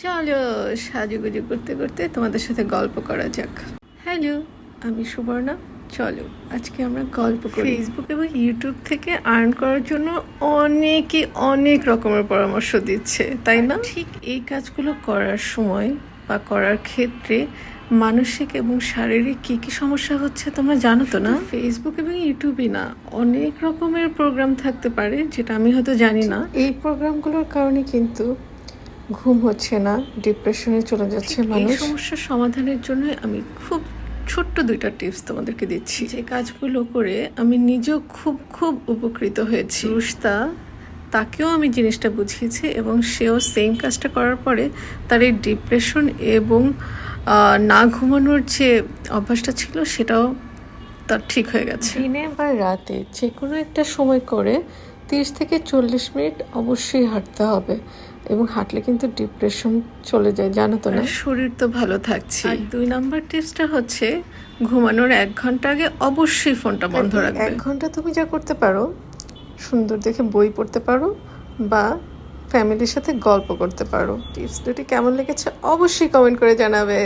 চলো সাজুগুজু করতে করতে তোমাদের সাথে গল্প করা যাক। হ্যালো, আমি সুবর্ণা। চলো আজকে আমরা গল্প করি। ফেসবুক এবং ইউটিউব থেকে আর্ন করার জন্য অনেকে অনেক রকমের পরামর্শ দিচ্ছে, তাই না? ঠিক এই কাজগুলো করার সময় বা করার ক্ষেত্রে মানসিক এবং শারীরিক কি কি সমস্যা হচ্ছে তোমরা জানো তো না? ফেসবুক এবং ইউটিউবই না, অনেক রকমের প্রোগ্রাম থাকতে পারে যেটা আমি হয়তো জানি না। এই প্রোগ্রামগুলোর কারণে কিন্তু ঘুম হচ্ছে না, ডিপ্রেশনে চলে যাচ্ছে মানুষ। এই সমস্যার সমাধানের জন্য আমি খুব ছোট্ট 2টা টিপস তোমাদেরকে দিচ্ছি, যে কাজগুলো করে আমি নিজেও খুব খুব উপকৃত হয়েছি। রুশতা, তাকেও আমি জিনিসটা বুঝিয়েছি এবং সেও সেম কাজটা করার পরে তার এই ডিপ্রেশন এবং না ঘুমানোর যে অভ্যাসটা ছিল সেটাও তার ঠিক হয়ে গেছে। দিনে বা রাতে যে কোনো একটা সময় করে 30 থেকে 40 মিনিট অবশ্যই হাঁটতে হবে, এবং হাঁটলে কিন্তু ডিপ্রেশন চলে যায়, জানো তো না? শরীর তো ভালো থাকছে। আর 2 নাম্বার টিপসটা হচ্ছে ঘুমানোর 1 ঘন্টা আগে অবশ্যই ফোনটা বন্ধ রাখবে। 1 ঘন্টা তুমি যা করতে পারো, সুন্দর দেখে বই পড়তে পারো বা ফ্যামিলির সাথে গল্প করতে পারো। টিপস দুটি কেমন লেগেছে অবশ্যই কমেন্ট করে জানাবে।